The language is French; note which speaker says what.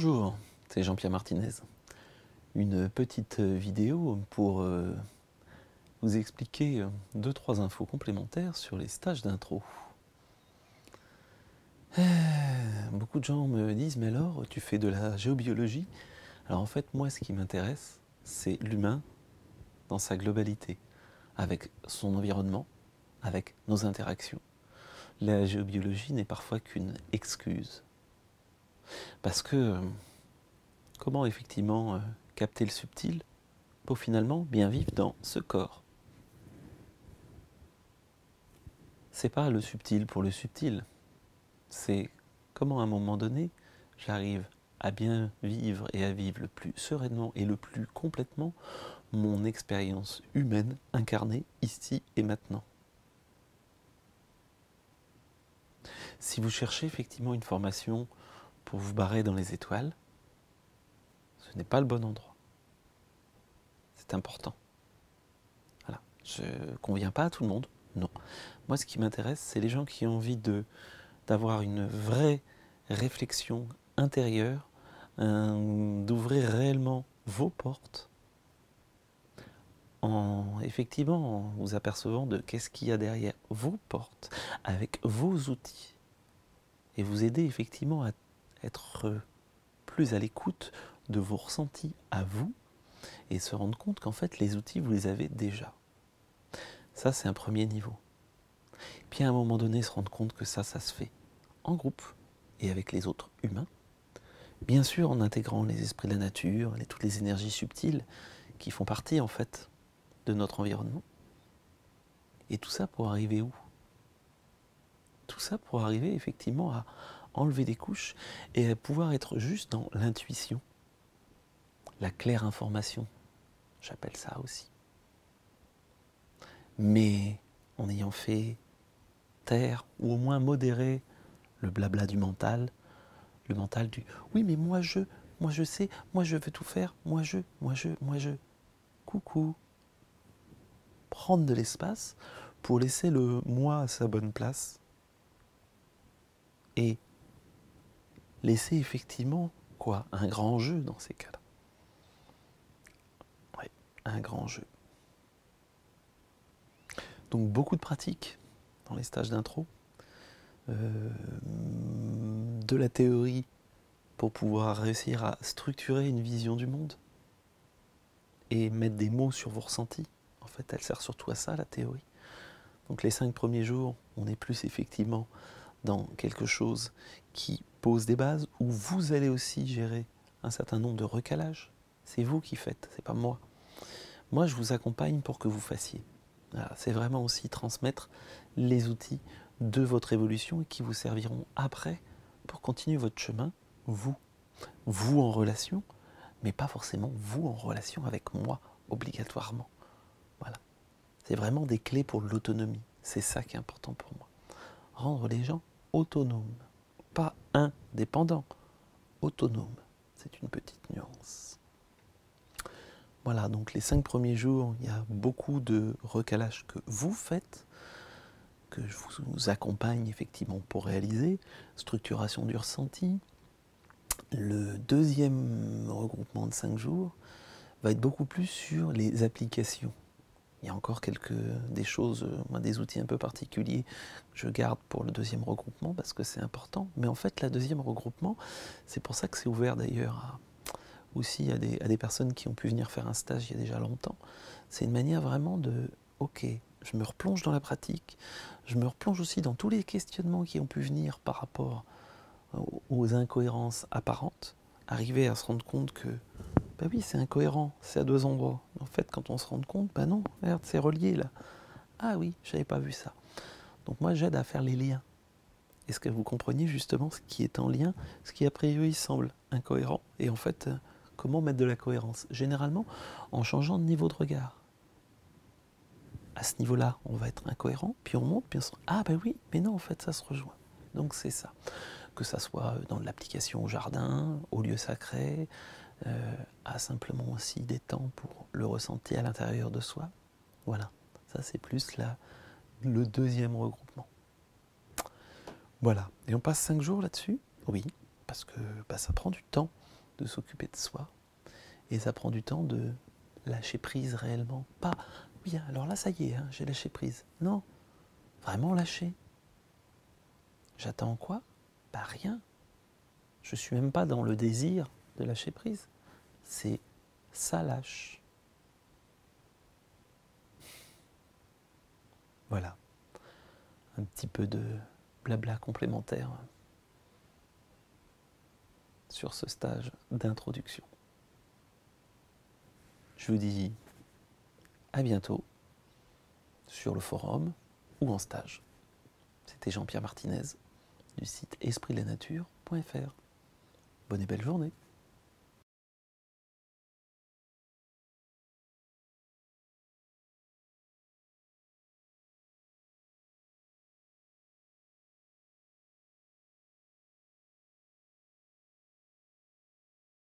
Speaker 1: Bonjour, c'est Jean-Pierre Martinez. Une petite vidéo pour vous expliquer 2-3 infos complémentaires sur les stages d'intro. Beaucoup de gens me disent, mais alors, tu fais de la géobiologie? Alors en fait, moi, ce qui m'intéresse, c'est l'humain dans sa globalité, avec son environnement, avec nos interactions. La géobiologie n'est parfois qu'une excuse. Parce que comment effectivement capter le subtil pour finalement bien vivre dans ce corps? C'est pas le subtil pour le subtil, c'est comment à un moment donné j'arrive à bien vivre et à vivre le plus sereinement et le plus complètement mon expérience humaine incarnée ici et maintenant. Si vous cherchez effectivement une formation pour vous barrer dans les étoiles, ce n'est pas le bon endroit. C'est important. Voilà. Je ne conviens pas à tout le monde, non. Moi, ce qui m'intéresse, c'est les gens qui ont envie d'avoir une vraie réflexion intérieure, d'ouvrir réellement vos portes, effectivement en vous apercevant de qu'est-ce qu'il y a derrière vos portes, avec vos outils, et vous aider effectivement à être plus à l'écoute de vos ressentis à vous, et se rendre compte qu'en fait les outils vous les avez déjà. Ça c'est un premier niveau. Puis à un moment donné se rendre compte que ça se fait en groupe et avec les autres humains, bien sûr en intégrant les esprits de la nature, toutes les énergies subtiles qui font partie en fait de notre environnement. Et tout ça pour arriver où? Tout ça pour arriver effectivement à enlever des couches et à pouvoir être juste dans l'intuition, la claire information, j'appelle ça aussi. Mais en ayant fait taire ou au moins modérer le blabla du mental, le mental du oui mais moi je sais, moi je veux tout faire, moi je. Coucou. Prendre de l'espace pour laisser le moi à sa bonne place et laisser effectivement quoi, un grand jeu dans ces cas-là. Oui, un grand jeu. Donc beaucoup de pratiques dans les stages d'intro, de la théorie pour pouvoir réussir à structurer une vision du monde et mettre des mots sur vos ressentis. En fait, elle sert surtout à ça, la théorie. Donc les 5 premiers jours, on est plus effectivement dans quelque chose qui pose des bases, où vous allez aussi gérer un certain nombre de recalages. C'est vous qui faites, c'est pas moi. Moi, je vous accompagne pour que vous fassiez. Voilà, c'est vraiment aussi transmettre les outils de votre évolution et qui vous serviront après pour continuer votre chemin, vous. Vous en relation, mais pas forcément vous en relation avec moi, obligatoirement. Voilà. C'est vraiment des clés pour l'autonomie. C'est ça qui est important pour moi. Rendre les gens autonomes, pas indépendants, autonomes. C'est une petite nuance. Voilà, donc les 5 premiers jours, il y a beaucoup de recalage que vous faites, que je vous accompagne effectivement pour réaliser, structuration du ressenti. Le deuxième regroupement de 5 jours va être beaucoup plus sur les applications. Il y a encore des choses, des outils un peu particuliers que je garde pour le deuxième regroupement parce que c'est important. Mais en fait, le deuxième regroupement, c'est pour ça que c'est ouvert d'ailleurs aussi à des personnes qui ont pu venir faire un stage il y a déjà longtemps. C'est une manière vraiment de, ok, je me replonge dans la pratique, je me replonge aussi dans tous les questionnements qui ont pu venir par rapport aux incohérences apparentes, arriver à se rendre compte que bah oui, c'est incohérent, c'est à 2 endroits. En fait, quand on se rend compte, bah non, regarde, c'est relié là. Ah oui, j'avais pas vu ça. Donc moi, j'aide à faire les liens. Est-ce que vous compreniez justement ce qui est en lien, ce qui a priori semble incohérent, et en fait, comment mettre de la cohérence? Généralement, en changeant de niveau de regard. À ce niveau-là, on va être incohérent, puis on monte, puis on se dit, ah bah oui, mais non, en fait, ça se rejoint. Donc c'est ça. Que ça soit dans l'application au jardin, au lieu sacré, à simplement aussi des temps pour le ressenti à l'intérieur de soi. Voilà, ça c'est plus le deuxième regroupement. Voilà, et on passe 5 jours là-dessus? Oui, parce que ça prend du temps de s'occuper de soi, et ça prend du temps de lâcher prise réellement. Pas, oui, alors là ça y est, hein, j'ai lâché prise. Non, vraiment lâcher. J'attends quoi? Bah rien. Je suis même pas dans le désir de lâcher prise. C'est ça lâche. Voilà. Un petit peu de blabla complémentaire sur ce stage d'introduction. Je vous dis à bientôt sur le forum ou en stage. C'était Jean-Pierre Martinez du site espritdelaнаture.fr. Bonne et belle journée.